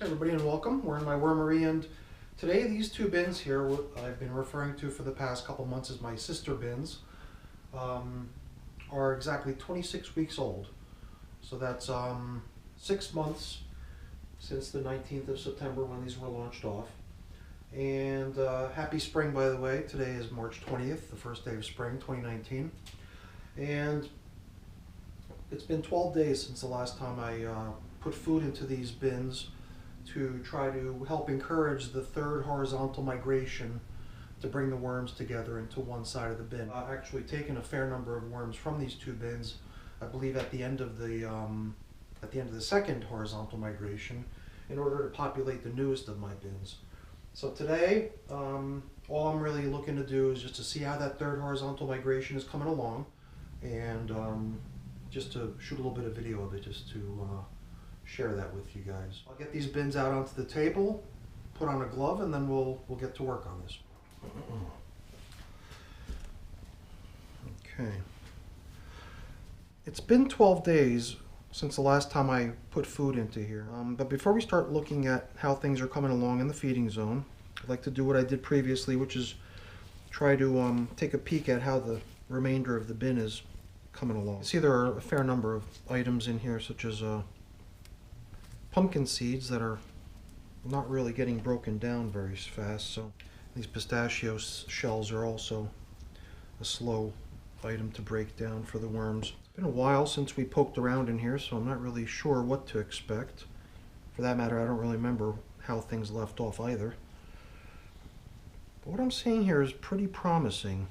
Hey everybody and welcome. We're in my wormery, and today these two bins here I've been referring to for the past couple months as my sister bins um, are exactly 26 weeks old. So that's 6 months since the 19th of September when these were launched off. And happy spring, by the way. Today is March 20th, the first day of spring 2019. And it's been 12 days since the last time I put food into these bins to try to help encourage the third horizontal migration to bring the worms together into one side of the bin. I've actually taken a fair number of worms from these two bins, I believe at the end of the second horizontal migration, in order to populate the newest of my bins. So today, all I'm really looking to do is just to see how that third horizontal migration is coming along, and just to shoot a little bit of video of it, just to share that with you guys. I'll get these bins out onto the table, put on a glove, and then we'll get to work on this. Okay. It's been 12 days since the last time I put food into here. But before we start looking at how things are coming along in the feeding zone, I'd like to do what I did previously, which is try to take a peek at how the remainder of the bin is coming along. You see there are a fair number of items in here, such as pumpkin seeds that are not really getting broken down very fast, so these pistachio shells are also a slow item to break down for the worms. It's been a while since we poked around in here, so I'm not really sure what to expect. For that matter, I don't really remember how things left off either. But what I'm seeing here is pretty promising.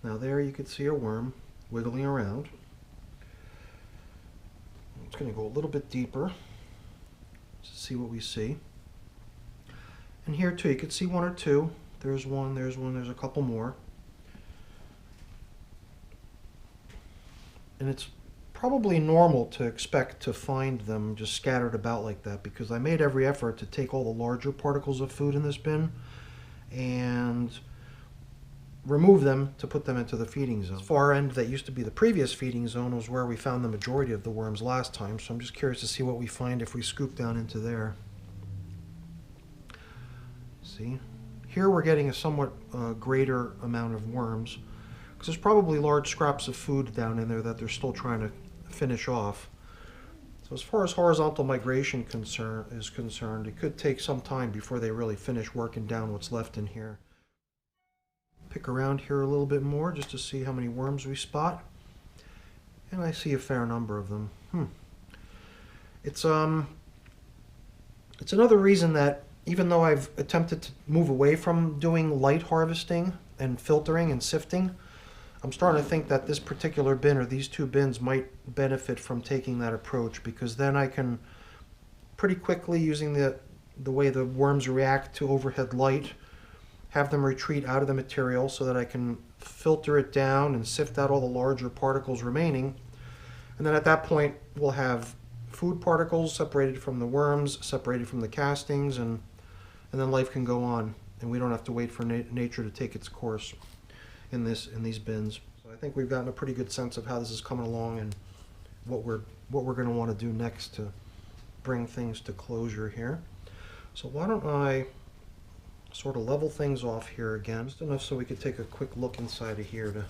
Now there you can see a worm wiggling around. It's going to go a little bit deeper to see what we see. And here too, you can see one or two. There's one, there's a couple more. And it's probably normal to expect to find them just scattered about like that, because I made every effort to take all the larger particles of food in this bin and remove them to put them into the feeding zone. This far end that used to be the previous feeding zone was where we found the majority of the worms last time, so I'm just curious to see what we find if we scoop down into there. See? Here we're getting a somewhat greater amount of worms, because there's probably large scraps of food down in there that they're still trying to finish off. So as far as horizontal migration is concerned, it could take some time before they really finish working down what's left in here. Pick around here a little bit more just to see how many worms we spot, and I see a fair number of them. It's another reason that even though I've attempted to move away from doing light harvesting and filtering and sifting, I'm starting to think that this particular bin, or these two bins, might benefit from taking that approach, because then I can pretty quickly, using the way the worms react to overhead light, have them retreat out of the material so that I can filter it down and sift out all the larger particles remaining. And then at that point, we'll have food particles separated from the worms, separated from the castings, and then life can go on, and we don't have to wait for nature to take its course in these bins. So I think we've gotten a pretty good sense of how this is coming along and what we're going to want to do next to bring things to closure here. So why don't I sort of level things off here again, just enough so we could take a quick look inside of here to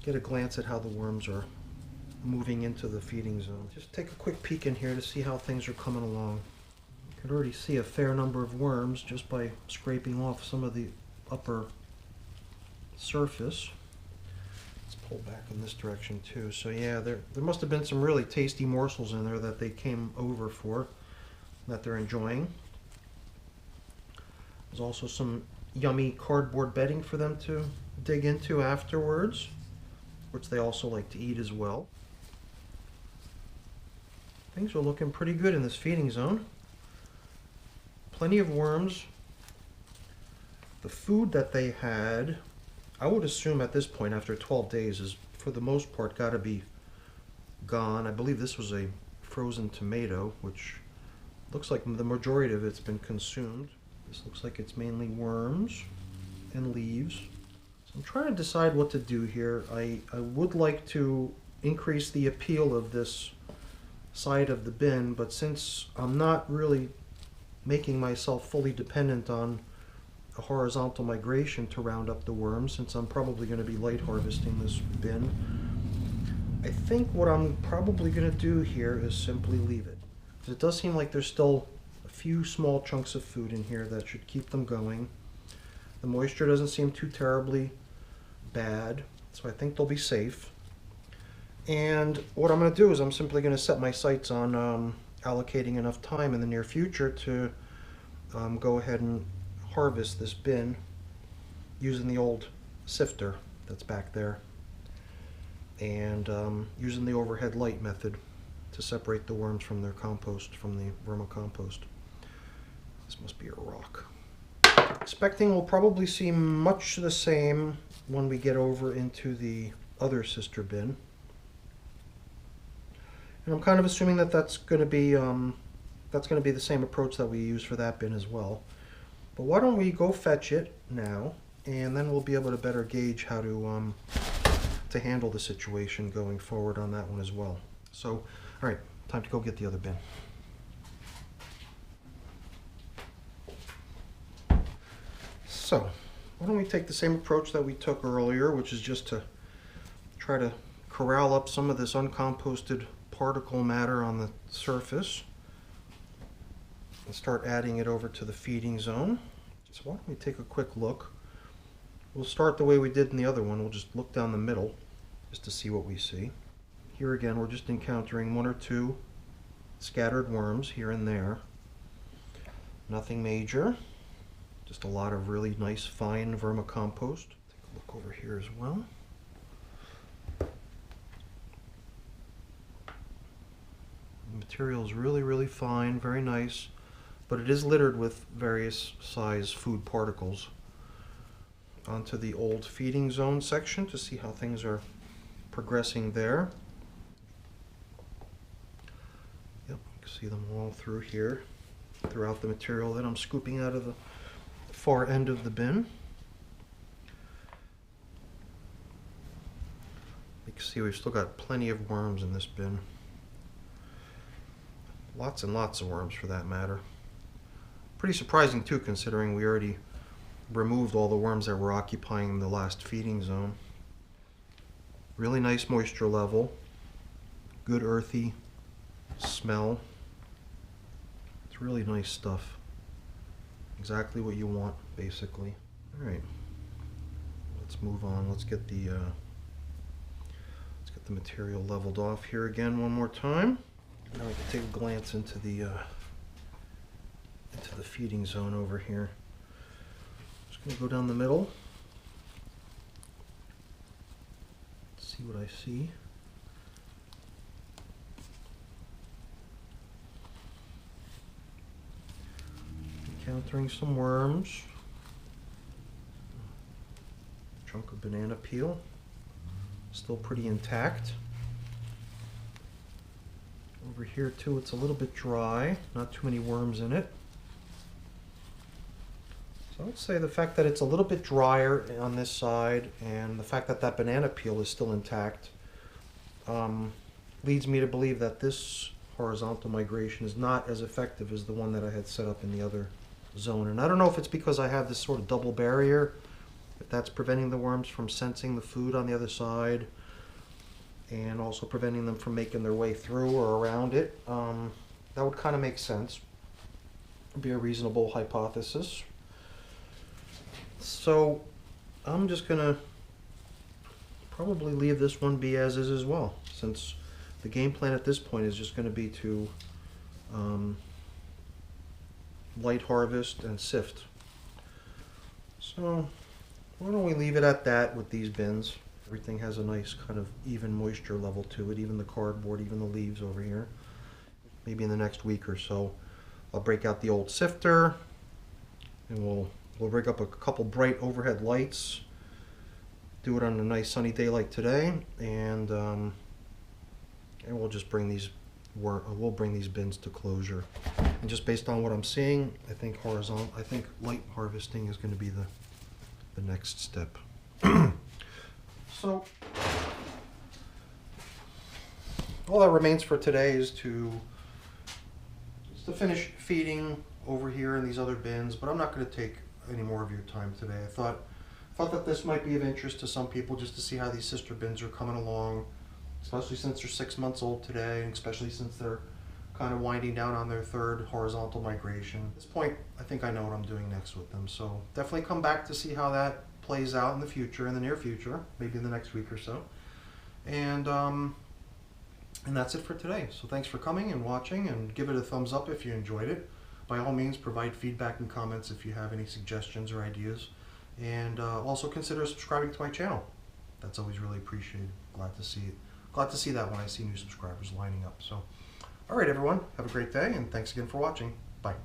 get a glance at how the worms are moving into the feeding zone. Just take a quick peek in here to see how things are coming along. You can already see a fair number of worms just by scraping off some of the upper surface. Let's pull back in this direction too. So yeah, there must have been some really tasty morsels in there that they came over for, that they're enjoying. There's also some yummy cardboard bedding for them to dig into afterwards, which they also like to eat as well. Things are looking pretty good in this feeding zone. Plenty of worms. The food that they had, I would assume at this point, after 12 days, is for the most part got to be gone. I believe this was a frozen tomato, which looks like the majority of it's been consumed. This looks like it's mainly worms and leaves. So I'm trying to decide what to do here. I would like to increase the appeal of this side of the bin, but since I'm not really making myself fully dependent on a horizontal migration to round up the worms, since I'm probably going to be light harvesting this bin. I think what I'm probably going to do here is simply leave it. Because it does seem like there's still a few small chunks of food in here that should keep them going. The moisture doesn't seem too terribly bad, so I think they'll be safe. And what I'm going to do is I'm simply going to set my sights on allocating enough time in the near future to go ahead and harvest this bin using the old sifter that's back there, and using the overhead light method to separate the worms from their compost, from the vermicompost. This must be a rock. Expecting we'll probably see much the same when we get over into the other sister bin. And I'm kind of assuming that that's going to be the same approach that we use for that bin as well. But why don't we go fetch it now, and then we'll be able to better gauge how to handle the situation going forward on that one as well. So, all right, time to go get the other bin. So, why don't we take the same approach that we took earlier, which is just to try to corral up some of this uncomposted particle matter on the surface and start adding it over to the feeding zone. So why don't we take a quick look. We'll start the way we did in the other one. We'll just look down the middle just to see what we see. Here again, we're just encountering one or two scattered worms here and there. Nothing major, just a lot of really nice fine vermicompost. Take a look over here as well. The material is really, really fine, very nice, but it is littered with various size food particles. Onto the old feeding zone section to see how things are progressing there. Yep, you can see them all through here, throughout the material that I'm scooping out of the far end of the bin. You can see we've still got plenty of worms in this bin. Lots and lots of worms for that matter. Pretty surprising too, considering we already removed all the worms that were occupying the last feeding zone. Really nice moisture level, good earthy smell. It's really nice stuff. Exactly what you want, basically. All right, let's move on. Let's get the material leveled off here again one more time. Now we can take a glance into the feeding zone over here. Just going to go down the middle, see what I see. Encountering some worms. Chunk of banana peel, still pretty intact. Over here too, it's a little bit dry, not too many worms in it. So I would say the fact that it's a little bit drier on this side and the fact that that banana peel is still intact leads me to believe that this horizontal migration is not as effective as the one that I had set up in the other zone. And I don't know if it's because I have this sort of double barrier, if that's preventing the worms from sensing the food on the other side and also preventing them from making their way through or around it. That would kind of make sense. Would be a reasonable hypothesis. So I'm just going to probably leave this one be as is as well, since the game plan at this point is just going to be to light harvest and sift. So why don't we leave it at that with these bins. Everything has a nice kind of even moisture level to it, even the cardboard, even the leaves over here. Maybe in the next week or so, I'll break out the old sifter and we'll rig up a couple bright overhead lights, do it on a nice sunny day like today, and we'll just bring these bins to closure. And just based on what I'm seeing, I think light harvesting is going to be the next step. So all that remains for today is to finish feeding over here in these other bins, but I'm not going to take any more of your time today. I thought that this might be of interest to some people, just to see how these sister bins are coming along, especially since they're 6 months old today, and especially since they're kind of winding down on their third horizontal migration. At this point, I think I know what I'm doing next with them, so definitely come back to see how that plays out in the future, in the near future, maybe in the next week or so. And that's it for today. So thanks for coming and watching, and give it a thumbs up if you enjoyed it. By all means, provide feedback and comments if you have any suggestions or ideas. And also consider subscribing to my channel. That's always really appreciated. Glad to see it. Glad to see that when I see new subscribers lining up. So, all right, everyone, have a great day, and thanks again for watching. Bye.